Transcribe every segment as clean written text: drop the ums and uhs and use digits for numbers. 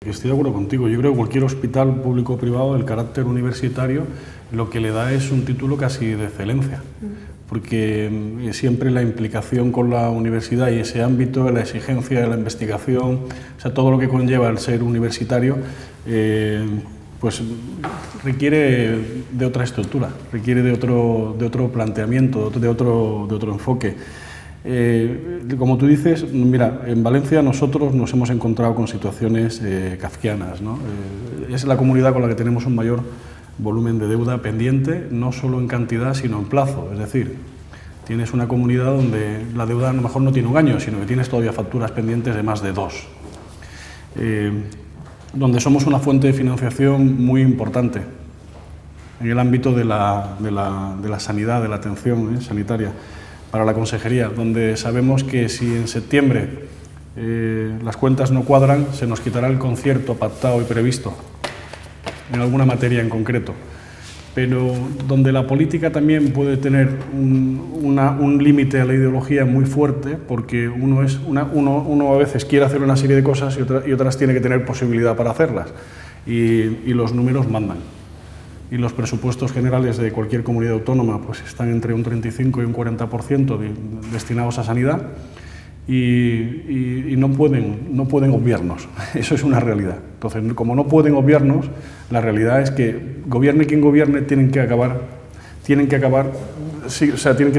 Estoy de acuerdo contigo. Yo creo que cualquier hospital público o privado, el carácter universitario, lo que le da es un título casi de excelencia, porque siempre la implicación con la universidad y ese ámbito, la exigencia de la investigación, o sea, todo lo que conlleva el ser universitario, pues requiere de otra estructura, requiere de otro planteamiento, de otro enfoque. Como tú dices, mira, en Valencia nosotros nos hemos encontrado con situaciones kafkianas, ¿no? Es la comunidad con la que tenemos un mayor volumen de deuda pendiente, no solo en cantidad, sino en plazo. Es decir, tienes una comunidad donde la deuda a lo mejor no tiene un año, sino que tienes todavía facturas pendientes de más de 2. Donde somos una fuente de financiación muy importante en el ámbito de la sanidad, de la atención sanitaria, para la consejería, donde sabemos que si en septiembre las cuentas no cuadran, se nos quitará el concierto pactado y previsto en alguna materia en concreto, pero donde la política también puede tener un límite a la ideología muy fuerte, porque uno a veces quiere hacer una serie de cosas y otras tiene que tener posibilidad para hacerlas, y los números mandan. Y los presupuestos generales de cualquier comunidad autónoma pues están entre un 35 y un 40% destinados a sanidad, y no pueden obviarnos. Eso es una realidad. Entonces, como no pueden obviarnos, la realidad es que gobierne quien gobierne, tienen que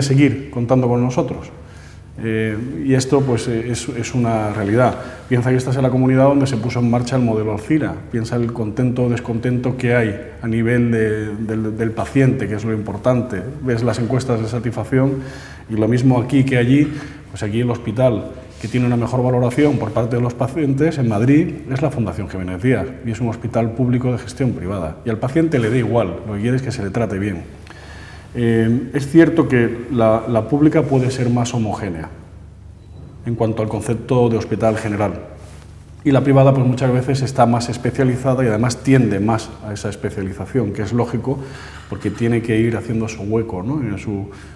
seguir contando con nosotros. Y esto pues es una realidad. Piensa que esta es la comunidad donde se puso en marcha el modelo Alcira. Piensa el contento o descontento que hay a nivel del paciente, que es lo importante. Ves las encuestas de satisfacción, y lo mismo aquí que allí. Pues aquí el hospital que tiene una mejor valoración por parte de los pacientes en Madrid es la Fundación Jiménez Díaz, y es un hospital público de gestión privada, y al paciente le da igual, lo que quiere es que se le trate bien. Es cierto que la pública puede ser más homogénea en cuanto al concepto de hospital general, y la privada pues muchas veces está más especializada y además tiende más a esa especialización, que es lógico porque tiene que ir haciendo su hueco, ¿no?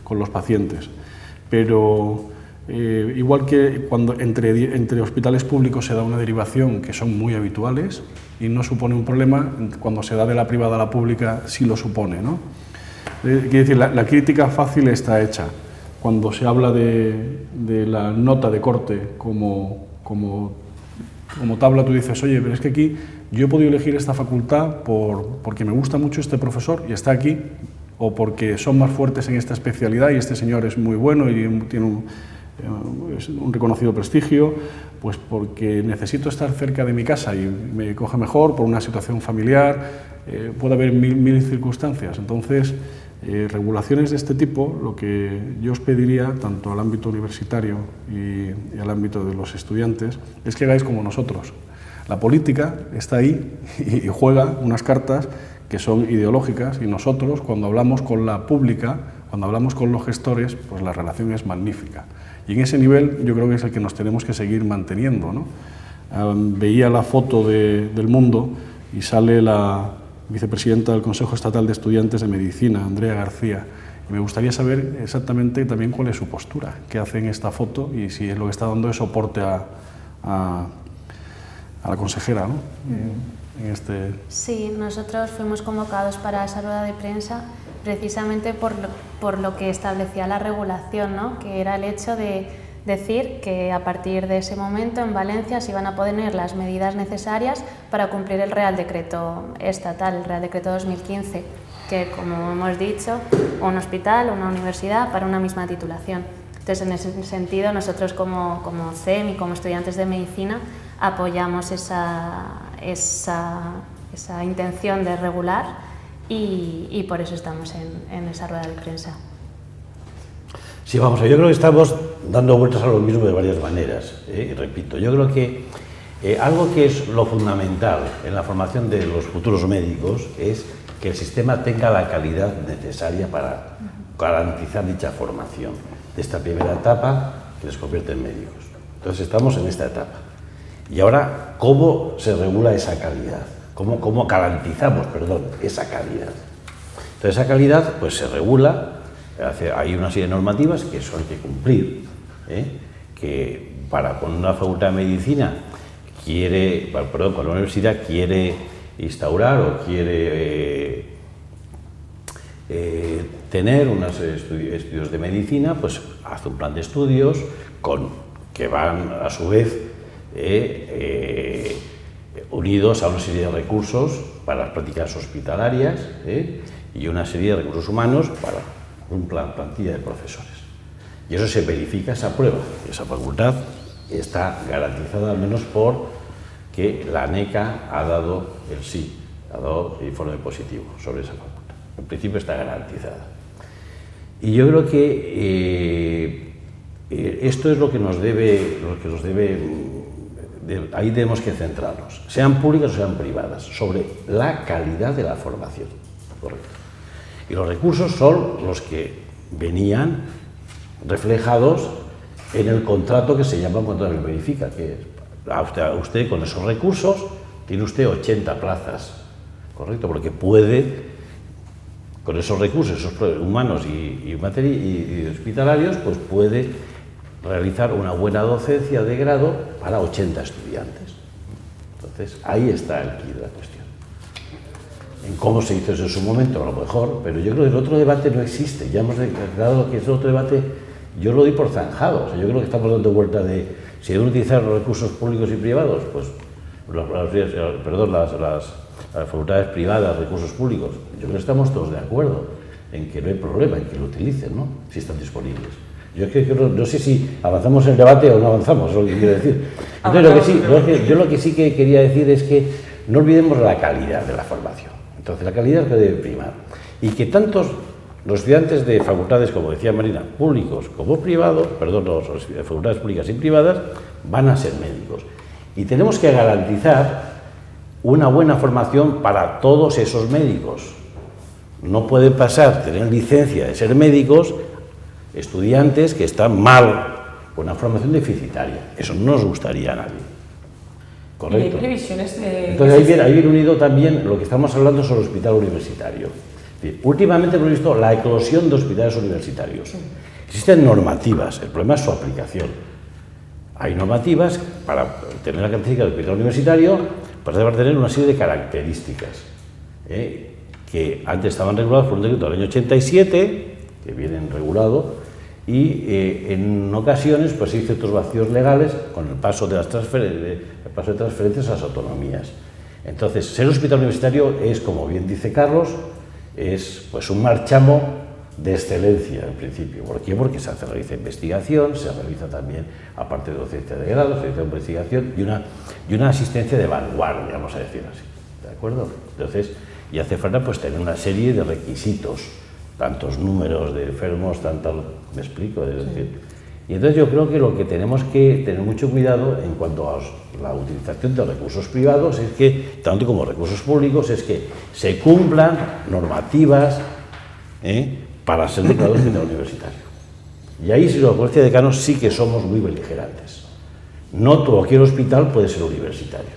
Con los pacientes. Pero igual que cuando entre hospitales públicos se da una derivación, que son muy habituales y no supone un problema, cuando se da de la privada a la pública sí lo supone, ¿no? Quiere decir, la crítica fácil está hecha. Cuando se habla de la nota de corte como tabla, tú dices, oye, pero es que aquí yo he podido elegir esta facultad porque me gusta mucho este profesor y está aquí, o porque son más fuertes en esta especialidad y este señor es muy bueno y tiene un reconocido prestigio, pues porque necesito estar cerca de mi casa y me coge mejor por una situación familiar. Puede haber mil circunstancias. Entonces, regulaciones de este tipo, lo que yo os pediría, tanto al ámbito universitario y al ámbito de los estudiantes, es que hagáis como nosotros. La política está ahí y juega unas cartas que son ideológicas, y nosotros, cuando hablamos con la pública, cuando hablamos con los gestores, pues la relación es magnífica. Y en ese nivel yo creo que es el que nos tenemos que seguir manteniendo, ¿no? Veía la foto del Mundo y sale la vicepresidenta del Consejo Estatal de Estudiantes de Medicina, Andrea García, y me gustaría saber exactamente también cuál es su postura, qué hace en esta foto y si es lo que está dando es soporte a la consejera, ¿no? Sí, nosotros fuimos convocados para esa rueda de prensa precisamente por lo que establecía la regulación, ¿no? Que era el hecho de decir que a partir de ese momento en Valencia se iban a poner las medidas necesarias para cumplir el Real Decreto estatal, el Real Decreto 2015, que, como hemos dicho, un hospital, una universidad para una misma titulación. Entonces, en ese sentido, nosotros como CEM y como estudiantes de medicina apoyamos esa intención de regular, y por eso estamos en esa rueda de prensa. Sí, vamos, yo creo que estamos dando vueltas a lo mismo de varias maneras, y repito, yo creo que algo que es lo fundamental en la formación de los futuros médicos es que el sistema tenga la calidad necesaria para garantizar dicha formación de esta primera etapa que les convierte en médicos. Entonces estamos en esta etapa. Y ahora, ¿cómo se regula esa calidad? ¿Cómo garantizamos, esa calidad? Entonces, esa calidad pues, se regula, hay una serie de normativas que eso hay que cumplir, que con una facultad de medicina cuando la universidad quiere instaurar o quiere tener unos estudios de medicina, pues hace un plan de estudios que van a su vez unidos a una serie de recursos para las prácticas hospitalarias y una serie de recursos humanos para una plantilla de profesores. Y eso se verifica, esa prueba. Esa facultad está garantizada al menos por que la ANECA ha dado el sí, ha dado el informe positivo sobre esa facultad. En principio está garantizada. Y yo creo que esto es lo que nos debe, ahí tenemos que centrarnos, sean públicas o sean privadas, sobre la calidad de la formación. Correcto. Y los recursos son los que venían reflejados en el contrato que se llama contrato de verifica, que usted con esos recursos tiene usted 80 plazas, correcto, porque puede, con esos recursos, esos humanos y hospitalarios, pues puede realizar una buena docencia de grado para 80 estudiantes. Entonces, ahí está el quid de la cuestión. En cómo se hizo eso en su momento, a lo mejor, pero yo creo que el otro debate no existe. Ya hemos declarado que ese otro debate yo lo doy por zanjado. O sea, yo creo que estamos dando vuelta de si deben utilizar los recursos públicos y privados, pues las facultades privadas, recursos públicos. Yo creo que estamos todos de acuerdo en que no hay problema en que lo utilicen, ¿no? Si están disponibles. Yo es que no sé si avanzamos en el debate o no avanzamos, es lo que quiero decir. Entonces, yo lo que sí que quería decir es que no olvidemos la calidad de la formación. Entonces, la calidad es que debe primar. Y que tantos los estudiantes de facultades, como decía Marina, públicos como privados, las facultades públicas y privadas, van a ser médicos. Y tenemos que garantizar una buena formación para todos esos médicos. No puede pasar tener licencia de ser médicos estudiantes que están mal, con una formación deficitaria. Eso no nos gustaría a nadie. ¿Correcto? ¿Y hay previsiones de...? Entonces ahí viene unido también lo que estamos hablando sobre el hospital universitario. Es decir, últimamente hemos visto la eclosión de hospitales universitarios. Existen normativas, el problema es su aplicación. Hay normativas para tener la característica del hospital universitario, pues debe tener una serie de características que antes estaban reguladas por un decreto del año 87, que vienen regulados, y en ocasiones pues hay ciertos vacíos legales con el paso de las transferencias a las autonomías. Entonces, ser hospital universitario es, como bien dice Carlos, es pues un marchamo de excelencia en principio. ¿Por qué? Porque se realiza investigación, se realiza también, aparte de docencia de grado, se realiza investigación y una asistencia de vanguardia, vamos a decir así. ¿De acuerdo? Entonces, y hace falta pues tener una serie de requisitos, tantos números de enfermos, me explico, es decir. Y entonces yo creo que lo que tenemos que tener mucho cuidado en cuanto a la utilización de recursos privados es que, tanto como recursos públicos, es que se cumplan normativas para ser declarados hospital universitario. Y ahí, si lo Colegio de Decanos, sí que somos muy beligerantes. No cualquier hospital puede ser universitario.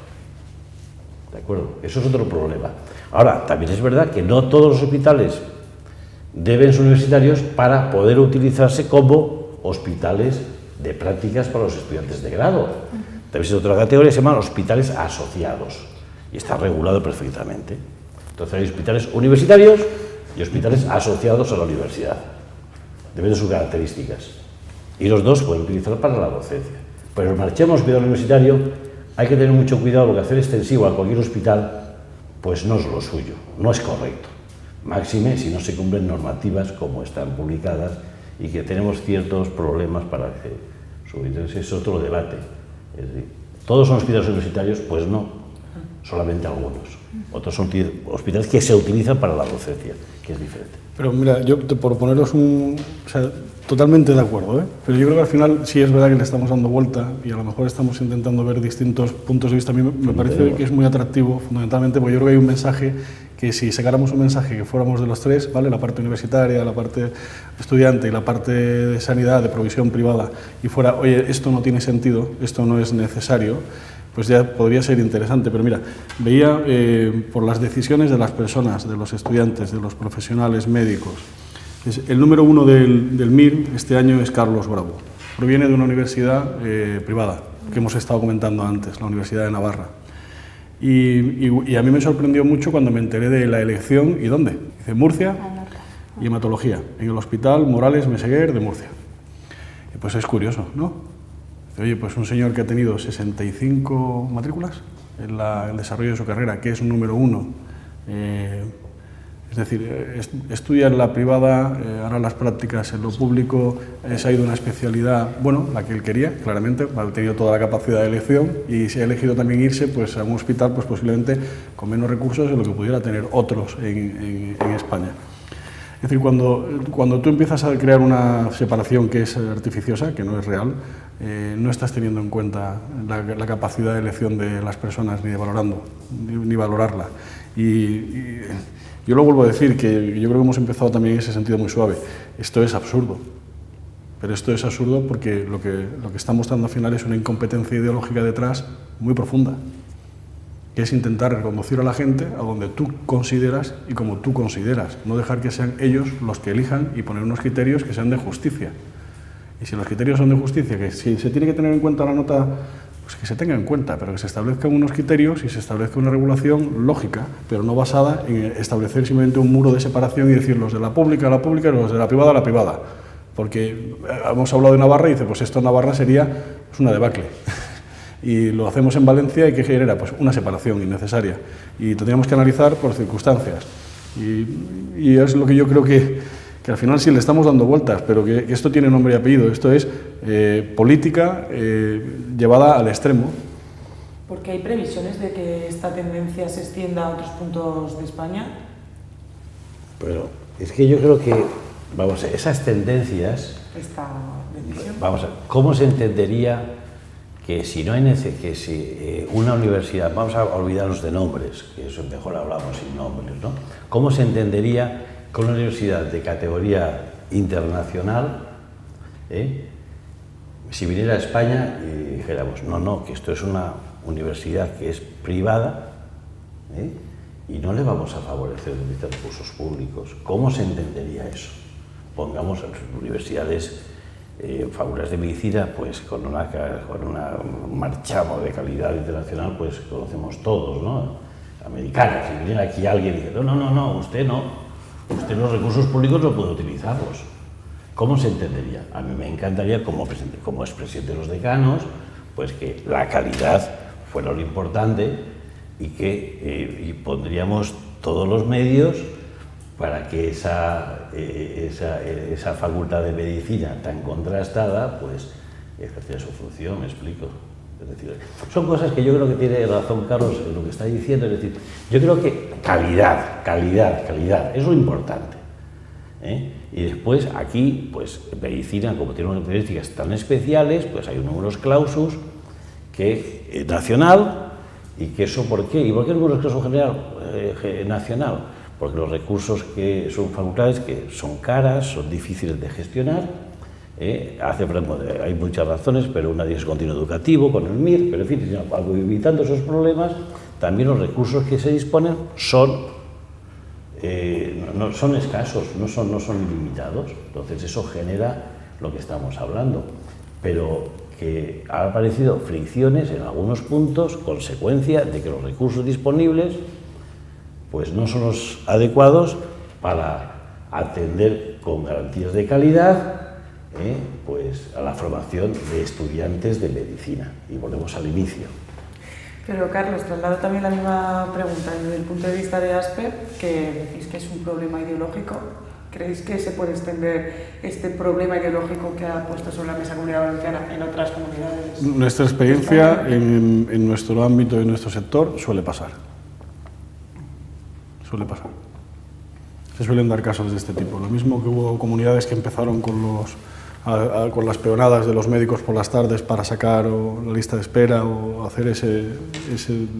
¿De acuerdo? Eso es otro problema. Ahora, también es verdad que no todos los hospitales deben ser universitarios para poder utilizarse como hospitales de prácticas para los estudiantes de grado. También es otra categoría, se llaman hospitales asociados y está regulado perfectamente. Entonces hay hospitales universitarios y hospitales asociados a la universidad, depende de sus características. Y los dos pueden utilizar para la docencia. Pero el marchemos hospital universitario hay que tener mucho cuidado porque hacer extensivo a cualquier hospital pues no es lo suyo, no es correcto. Máxime si no se cumplen normativas como están publicadas y que tenemos ciertos problemas para que entonces es otro debate. Es decir, ¿todos son hospitales universitarios? Pues no, solamente algunos. Otros son hospitales que se utilizan para la docencia, que es diferente. Pero mira, yo por poneros totalmente de acuerdo, pero yo creo que al final sí es verdad que le estamos dando vuelta y a lo mejor estamos intentando ver distintos puntos de vista. A mí me parece que es muy atractivo, fundamentalmente, porque yo creo que hay un mensaje que si sacáramos un mensaje que fuéramos de los tres, ¿vale? La parte universitaria, la parte estudiante y la parte de sanidad, de provisión privada, y fuera, oye, esto no tiene sentido, esto no es necesario, pues ya podría ser interesante. Pero mira, veía por las decisiones de las personas, de los estudiantes, de los profesionales médicos. El número 1 del MIR este año es Carlos Bravo. Proviene de una universidad privada. que hemos estado comentando antes, la Universidad de Navarra. Y a mí me sorprendió mucho cuando me enteré de la elección. ¿Y dónde? Dice Murcia y hematología, en el Hospital Morales Meseguer de Murcia. Y pues es curioso, ¿no? Dice, oye, pues un señor que ha tenido 65 matrículas en el desarrollo de su carrera, que es un número 1, es decir, estudia en la privada, hará las prácticas en lo público, se ha ido a una especialidad, bueno, la que él quería, claramente, ha tenido toda la capacidad de elección y se ha elegido también irse pues, a un hospital pues, posiblemente con menos recursos de lo que pudiera tener otros en España. Es decir, cuando tú empiezas a crear una separación que es artificiosa, que no es real, no estás teniendo en cuenta la capacidad de elección de las personas ni valorarla. Y yo lo vuelvo a decir, que yo creo que hemos empezado también en ese sentido muy suave. Esto es absurdo, pero esto es absurdo porque lo que está mostrando al final es una incompetencia ideológica detrás muy profunda, que es intentar reconducir a la gente a donde tú consideras y como tú consideras, no dejar que sean ellos los que elijan y poner unos criterios que sean de justicia. Y si los criterios son de justicia, que si se tiene que tener en cuenta la nota, pues que se tenga en cuenta, pero que se establezcan unos criterios y se establezca una regulación lógica, pero no basada en establecer simplemente un muro de separación y decir los de la pública a la pública y los de la privada a la privada. Porque hemos hablado de Navarra y dice, pues esto en Navarra sería pues, una debacle. Y lo hacemos en Valencia y ¿qué genera? Pues una separación innecesaria. Y tendríamos que analizar por circunstancias. Y es lo que yo creo que al final sí le estamos dando vueltas, pero que esto tiene nombre y apellido. Esto es política llevada al extremo. Porque hay previsiones de que esta tendencia se extienda a otros puntos de España. Pero es que yo creo que, vamos, esas tendencias... Esta decisión. Vamos a ver, ¿cómo se entendería que si no hay que si una universidad, vamos a olvidarnos de nombres, que eso mejor hablamos sin nombres, ¿no? ¿Cómo se entendería que una universidad de categoría internacional, si viniera a España y dijéramos, no, que esto es una universidad que es privada, y no le vamos a favorecer de recursos públicos? ¿Cómo se entendería eso? Pongamos universidades facultades de medicina, pues con un marchamo de calidad internacional, pues conocemos todos, ¿no? Americanas. Si viene aquí alguien y dice, no, usted los recursos públicos no puede utilizarlos. ¿Cómo se entendería? A mí me encantaría, como expresidente de los decanos, pues que la calidad fuera lo importante y que y pondríamos todos los medios para que esa facultad de medicina tan contrastada, pues, ejerciera su función, me explico. Es decir, son cosas que yo creo que tiene razón Carlos en lo que está diciendo, es decir, yo creo que calidad, es lo importante. Y después aquí, pues, medicina, como tiene unas características tan especiales, pues hay un numerus clausus que es nacional, y que eso, ¿por qué? ¿Y por qué el numerus clausus nacional? Porque los recursos que son facultades que son caras, son difíciles de gestionar, hay muchas razones, pero una de ellas es continuo educativo, con el MIR, pero en fin, evitando esos problemas, también los recursos que se disponen son escasos, no son ilimitados. Entonces eso genera lo que estamos hablando, pero que han aparecido fricciones en algunos puntos, consecuencia de que los recursos disponibles pues no son los adecuados para atender con garantías de calidad pues a la formación de estudiantes de medicina. Y volvemos al inicio. Pero Carlos, traslado también la misma pregunta desde el punto de vista de ASPE, que decís que es un problema ideológico. ¿Creéis que se puede extender este problema ideológico que ha puesto sobre la mesa Comunidad Valenciana en otras comunidades? Nuestra experiencia en nuestro ámbito y en nuestro sector suele pasar. Se suelen dar casos de este tipo. Lo mismo que hubo comunidades que empezaron con las peonadas de los médicos por las tardes para sacar la lista de espera o hacer ese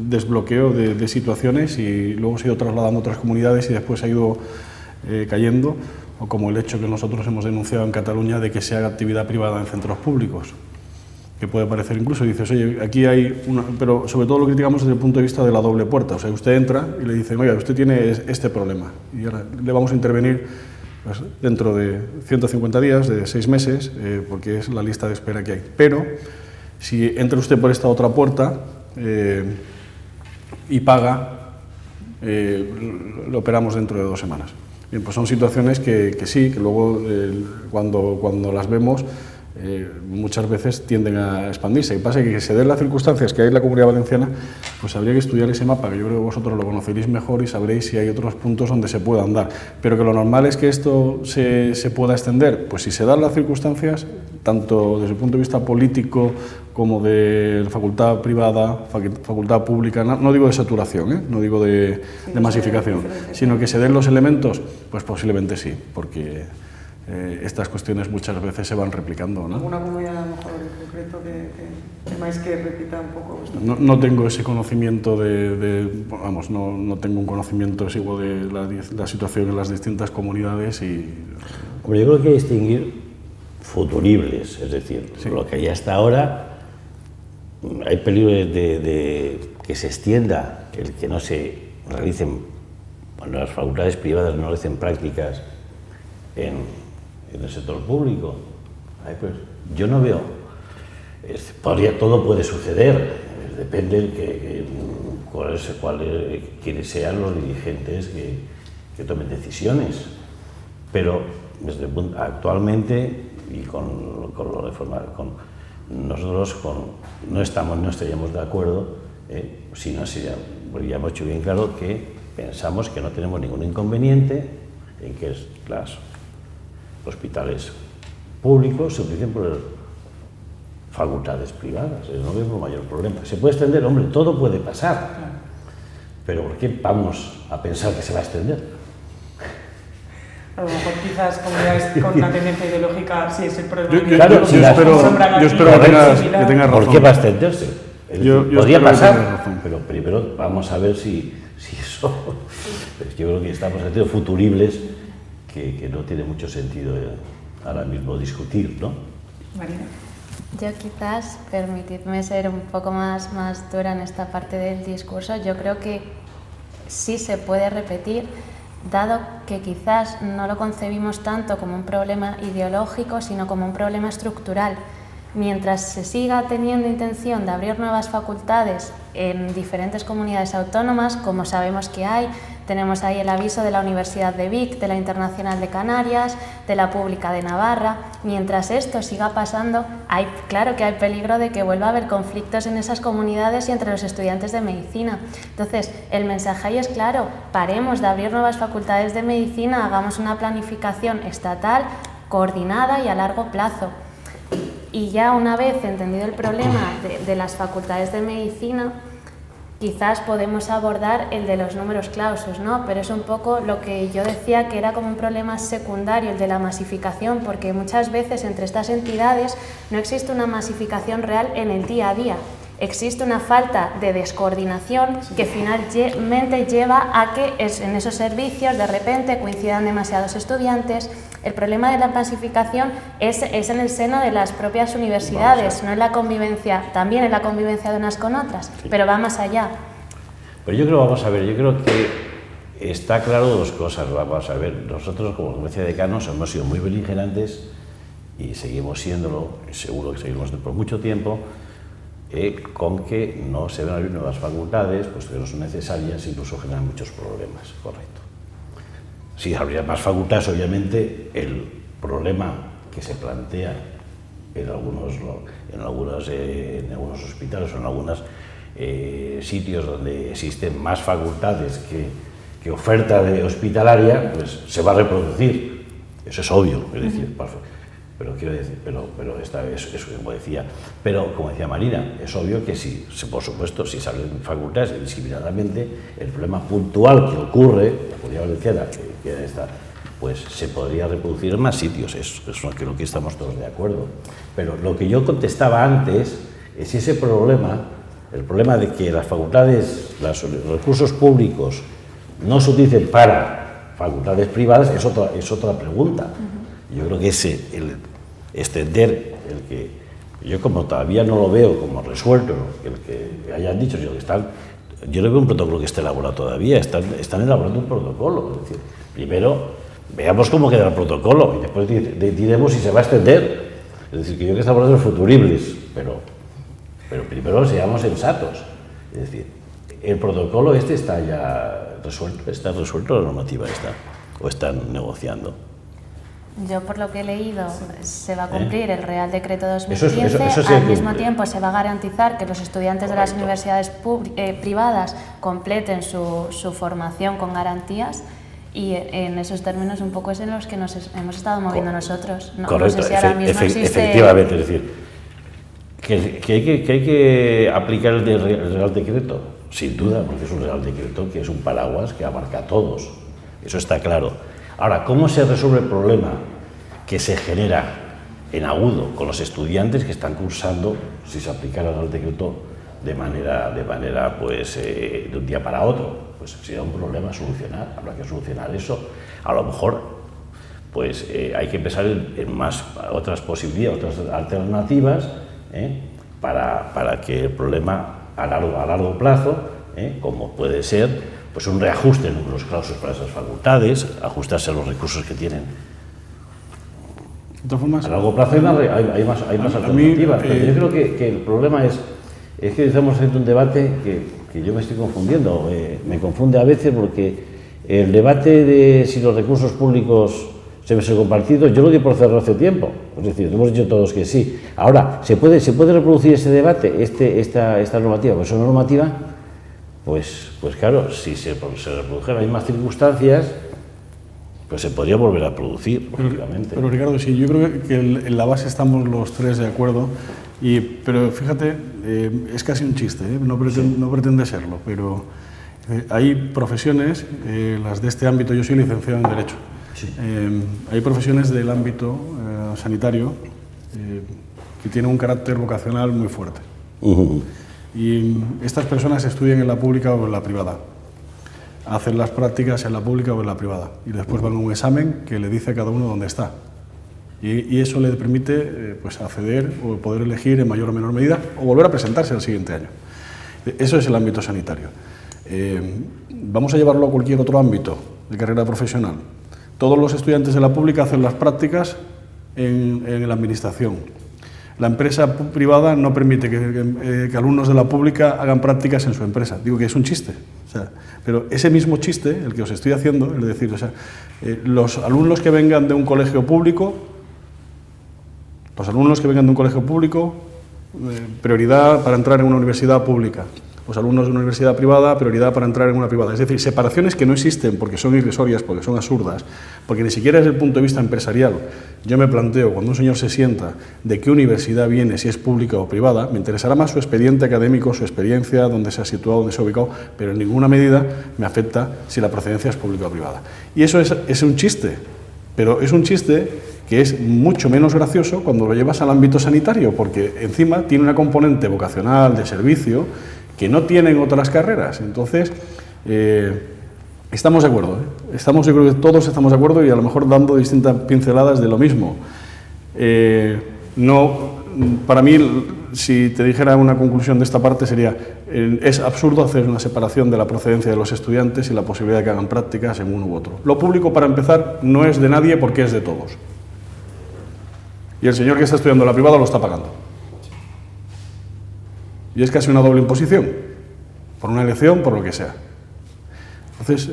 desbloqueo de situaciones, y luego se ha ido trasladando a otras comunidades y después ha ido cayendo, o como el hecho que nosotros hemos denunciado en Cataluña de que se haga actividad privada en centros públicos, que puede parecer incluso, dices, oye, aquí hay una... Pero sobre todo lo criticamos desde el punto de vista de la doble puerta. O sea, usted entra y le dicen, oiga, usted tiene este problema, y ahora le vamos a intervenir pues, dentro de 150 días, de 6 meses, porque es la lista de espera que hay. Pero Si entra usted por esta otra puerta y paga, lo operamos dentro de 2 semanas. Bien, pues son situaciones que sí, que luego cuando las vemos muchas veces tienden a expandirse. Y pasa que se den las circunstancias que hay en la Comunidad Valenciana, pues habría que estudiar ese mapa, que yo creo que vosotros lo conoceréis mejor y sabréis si hay otros puntos donde se pueda andar. Pero que lo normal es que esto se pueda extender, pues si se dan las circunstancias, tanto desde el punto de vista político como de facultad privada, facultad pública, no digo de saturación, no digo de masificación, sino que se den los elementos, pues posiblemente sí, porque estas cuestiones muchas veces se van replicando, ¿no? ¿Alguna comunidad a lo mejor en concreto que temáis que repita un poco esto? No tengo ese conocimiento vamos, no tengo un conocimiento exiguo de la situación en las distintas comunidades y... Hombre, yo creo que hay que distinguir futuribles, es decir, sí, lo que hay hasta ahora, hay peligro de que se extienda el que no se realicen, cuando las facultades privadas no realicen prácticas en el sector público. Pues, yo no veo, todo puede suceder, depende de quiénes sean los dirigentes que tomen decisiones, pero actualmente y nosotros no estaríamos de acuerdo si no porque ya hemos hecho bien claro que pensamos que no tenemos ningún inconveniente en que los hospitales públicos se utilicen por facultades privadas. No vemos mayor problema. ¿Se puede extender? Hombre, todo puede pasar. Pero ¿por qué vamos a pensar que se va a extender? A lo mejor quizás comunidades con una tendencia ideológica sí es el problema. Yo espero que tengas razón. ¿Por qué va a extenderse? Podría pasar, pero primero vamos a ver si eso... Yo creo que estamos haciendo futuribles que no tiene mucho sentido ahora mismo discutir, ¿no? Marina. Yo quizás, permitidme ser un poco más dura en esta parte del discurso, yo creo que sí se puede repetir, dado que quizás no lo concebimos tanto como un problema ideológico, sino como un problema estructural. Mientras se siga teniendo intención de abrir nuevas facultades en diferentes comunidades autónomas, como sabemos que hay, tenemos ahí el aviso de la Universidad de Vic, de la Internacional de Canarias, de la Pública de Navarra. Mientras esto siga pasando, claro que hay peligro de que vuelva a haber conflictos en esas comunidades y entre los estudiantes de medicina. Entonces, el mensaje ahí es claro, paremos de abrir nuevas facultades de medicina, hagamos una planificación estatal, coordinada y a largo plazo. Y ya una vez entendido el problema de las facultades de medicina, quizás podemos abordar el de los números clausus, ¿no? Pero es un poco lo que yo decía que era como un problema secundario, el de la masificación, porque muchas veces entre estas entidades no existe una masificación real en el día a día. Existe una falta de descoordinación que finalmente lleva a que en esos servicios de repente coincidan demasiados estudiantes. El problema de la masificación es en el seno de las propias universidades, no en la convivencia, también en la convivencia de unas con otras, sí, pero va más allá. Pero yo creo que está claro dos cosas. Vamos a ver, nosotros como Conferencia de Decanos hemos sido muy beligerantes y seguimos siéndolo, seguro que seguimos por mucho tiempo, con que no se deben abrir nuevas facultades, pues que no son necesarias, incluso generan muchos problemas, correcto. Si habría más facultades, obviamente, el problema que se plantea en algunos hospitales o en algunos sitios donde existen más facultades que oferta de hospitalaria, pues se va a reproducir. Eso es obvio, es decir, pero quiero decir, pero esta vez es como decía, pero como decía Marina, es obvio que si, por supuesto, si se abren facultades indiscriminadamente, el problema puntual que ocurre, la Comunidad Valenciana, que está, pues se podría reproducir en más sitios, eso creo que estamos todos de acuerdo. Pero lo que yo contestaba antes es ese problema, el problema de que las facultades, los recursos públicos no se utilicen para facultades privadas, es otra pregunta. Yo creo que el extender, el que yo como todavía no lo veo como resuelto, el que hayan dicho, yo no veo un protocolo que esté elaborado todavía, están elaborando un protocolo. Es decir, primero veamos cómo queda el protocolo y después diremos si se va a extender. Es decir, que yo que estamos hablando de futuribles, pero pero primero seamos sensatos. Es decir, el protocolo este está ya resuelto, está resuelto la normativa esta, o están negociando. Yo, por lo que he leído, se va a cumplir el Real Decreto 2015, eso se al cumple. mismo tiempo se va a garantizar que los estudiantes de las universidades privadas completen su formación con garantías, y en esos términos un poco es en los que nos hemos estado moviendo nosotros. No, Correcto, no sé si ahora mismo existe... efectivamente, es decir, que hay que aplicar el Real Decreto, sin duda, porque es un Real Decreto que es un paraguas que abarca a todos, eso está claro. Ahora, ¿cómo se resuelve el problema que se genera en agudo con los estudiantes que están cursando, si se aplicara el Real Decreto de manera pues, de un día para otro? Pues sería un problema a solucionar, habrá que solucionar eso. A lo mejor pues, hay que pensar en más otras posibilidades, otras alternativas, para que el problema a largo plazo, como puede ser pues un reajuste en los clausos para esas facultades, ajustarse a los recursos que tienen. De todas formas, a largo plazo hay más alternativas, pero yo creo que el problema es que estamos haciendo un debate que yo me estoy confundiendo, me confunde a veces, porque el debate de si los recursos públicos deben ser compartidos, yo lo di por cerrado hace tiempo, es decir, hemos dicho todos que sí. Ahora, ¿se puede reproducir ese debate, esta normativa? Pues una normativa, pues claro, si se reprodujeran las mismas circunstancias, pues se podría volver a producir, lógicamente. Pero Ricardo, sí, yo creo que en la base estamos los tres de acuerdo, pero fíjate, es casi un chiste, no pretende serlo, pero hay profesiones, las de este ámbito, yo soy licenciado en Derecho, sí. Hay profesiones del ámbito sanitario que tienen un carácter vocacional muy fuerte. Y estas personas estudian en la pública o en la privada, hacen las prácticas en la pública o en la privada, y después van a un examen que le dice a cada uno dónde está. Y eso le permite pues, acceder o poder elegir en mayor o menor medida o volver a presentarse el siguiente año. Eso es el ámbito sanitario. Vamos a llevarlo a cualquier otro ámbito de carrera profesional. Todos los estudiantes de la pública hacen las prácticas en la administración. La empresa privada no permite que alumnos de la pública hagan prácticas en su empresa. Digo que es un chiste. O sea, pero ese mismo chiste, el que os estoy haciendo, es decir, o sea, los alumnos que vengan de un colegio público, prioridad para entrar en una universidad pública. Los alumnos de una universidad privada, prioridad para entrar en una privada. Es decir, separaciones que no existen porque son irrisorias, porque son absurdas, porque ni siquiera desde el punto de vista empresarial. Yo me planteo, cuando un señor se sienta, de qué universidad viene, si es pública o privada, me interesará más su expediente académico, su experiencia, dónde se ha situado, dónde se ha ubicado, pero en ninguna medida me afecta si la procedencia es pública o privada. Y eso es un chiste, pero es un chiste que es mucho menos gracioso cuando lo llevas al ámbito sanitario, porque encima tiene una componente vocacional, de servicio, que no tienen otras carreras. Entonces, estamos de acuerdo, yo creo que todos estamos de acuerdo, y a lo mejor dando distintas pinceladas de lo mismo. Para mí, si te dijera una conclusión de esta parte, sería, es absurdo hacer una separación de la procedencia de los estudiantes y la posibilidad de que hagan prácticas en uno u otro. Lo público, para empezar, no es de nadie porque es de todos. Y el señor que está estudiando la privada lo está pagando. Y es casi una doble imposición, por una elección, por lo que sea. Entonces,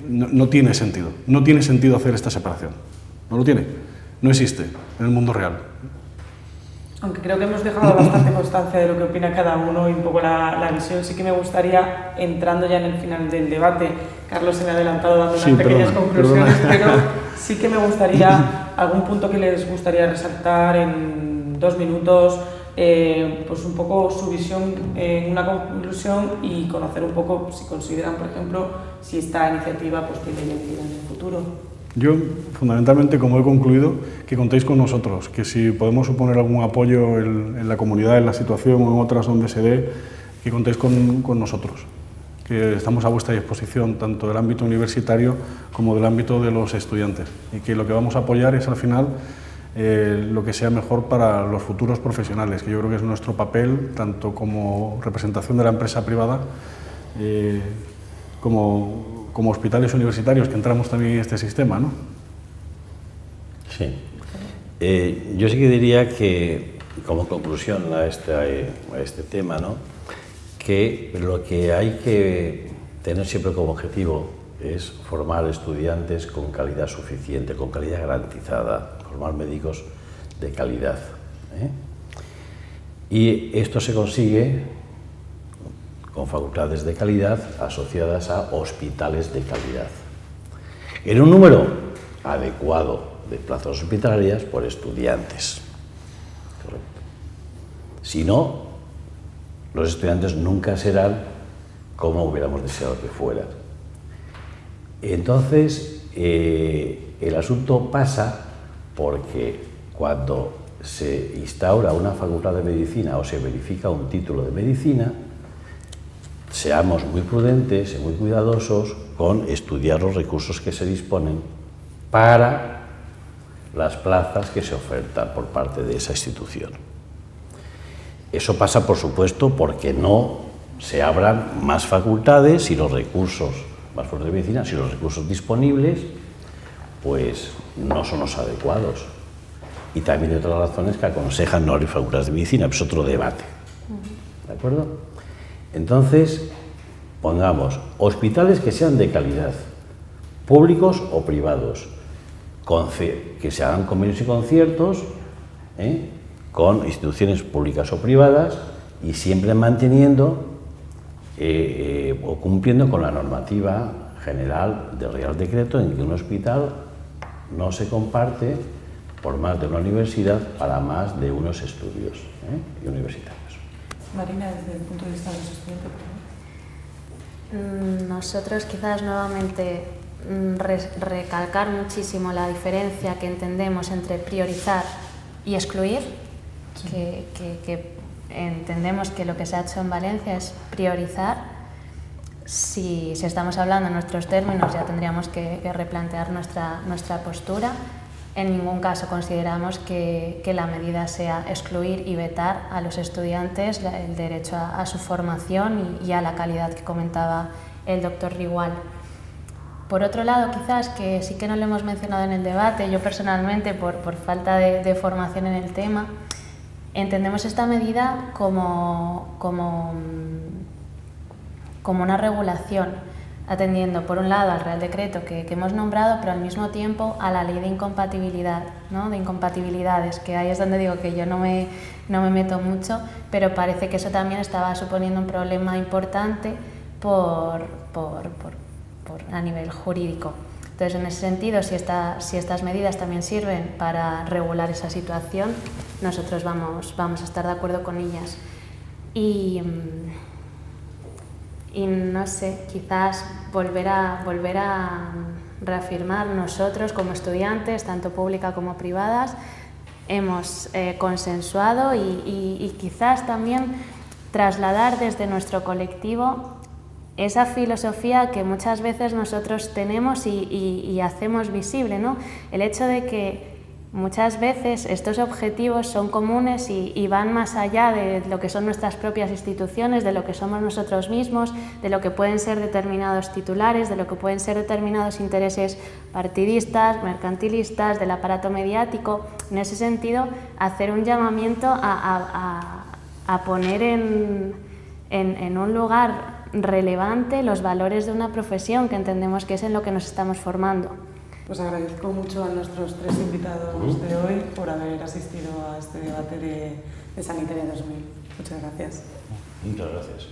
no tiene sentido hacer esta separación. No lo tiene, no existe en el mundo real. Aunque creo que hemos dejado bastante constancia de lo que opina cada uno y un poco la visión, sí que me gustaría, entrando ya en el final del debate, Carlos se me ha adelantado dando unas pequeñas conclusiones, pero sí que me gustaría, algún punto que les gustaría resaltar en 2 minutos, pues un poco su visión en una conclusión, y conocer un poco si consideran, por ejemplo, si esta iniciativa pues tiene viabilidad en el futuro. Yo, fundamentalmente, como he concluido, que contéis con nosotros, que si podemos suponer algún apoyo en la comunidad, en la situación o en otras donde se dé, que contéis con nosotros, que estamos a vuestra disposición, tanto del ámbito universitario como del ámbito de los estudiantes, y que lo que vamos a apoyar es, al final, lo que sea mejor para los futuros profesionales, que yo creo que es nuestro papel, tanto como representación de la empresa privada, como hospitales universitarios, que entramos también en este sistema, ¿no? Sí. Yo sí que diría que como conclusión a este tema, ¿no?, que lo que hay que tener siempre como objetivo es formar estudiantes con calidad suficiente, con calidad garantizada, formar médicos de calidad, ¿eh? Y esto se consigue con facultades de calidad asociadas a hospitales de calidad, en un número adecuado de plazas hospitalarias por estudiantes. Correcto. Si no, los estudiantes nunca serán como hubiéramos deseado que fueran. Entonces, el asunto pasa porque cuando se instaura una facultad de medicina o se verifica un título de medicina, seamos muy prudentes y muy cuidadosos con estudiar los recursos que se disponen para las plazas que se ofertan por parte de esa institución. Eso pasa, por supuesto, porque no se abran más facultades y los recursos, más facultades de medicina, si los recursos disponibles pues no son los adecuados. Y también hay otras razones que aconsejan no abrir facultades de medicina, pero es otro debate. ¿De acuerdo? Entonces, pongamos hospitales que sean de calidad, públicos o privados, que se hagan convenios y conciertos con instituciones públicas o privadas y siempre manteniendo o cumpliendo con la normativa general del Real Decreto en que un hospital no se comparte por más de una universidad para más de unos estudios universitarios. Marina, desde el punto de vista de los estudiantes, ¿por qué? Nosotros quizás nuevamente recalcar muchísimo la diferencia que entendemos entre priorizar y excluir, sí. que entendemos que lo que se ha hecho en Valencia es priorizar. Si estamos hablando en nuestros términos, ya tendríamos que replantear nuestra postura. En ningún caso consideramos que la medida sea excluir y vetar a los estudiantes el derecho a su formación y a la calidad que comentaba el doctor Rigual. Por otro lado, quizás, que sí que no lo hemos mencionado en el debate, yo personalmente, por falta de formación en el tema, entendemos esta medida como una regulación, atendiendo por un lado al Real Decreto que hemos nombrado, pero al mismo tiempo a la ley de incompatibilidad, ¿no?, de incompatibilidades, que ahí es donde digo que yo no me meto mucho, pero parece que eso también estaba suponiendo un problema importante a nivel jurídico. Entonces, en ese sentido, si estas medidas también sirven para regular esa situación, nosotros vamos a estar de acuerdo con ellas. Y no sé, quizás volver a reafirmar nosotros como estudiantes, tanto públicas como privadas, hemos consensuado y quizás también trasladar desde nuestro colectivo esa filosofía que muchas veces nosotros tenemos y hacemos visible, ¿no? El hecho de que muchas veces estos objetivos son comunes y van más allá de lo que son nuestras propias instituciones, de lo que somos nosotros mismos, de lo que pueden ser determinados titulares, de lo que pueden ser determinados intereses partidistas, mercantilistas, del aparato mediático. En ese sentido, hacer un llamamiento a poner en un lugar relevante los valores de una profesión que entendemos que es en lo que nos estamos formando. Pues agradezco mucho a nuestros tres invitados de hoy por haber asistido a este debate de Sanitaria 2000. Muchas gracias. Muchas gracias.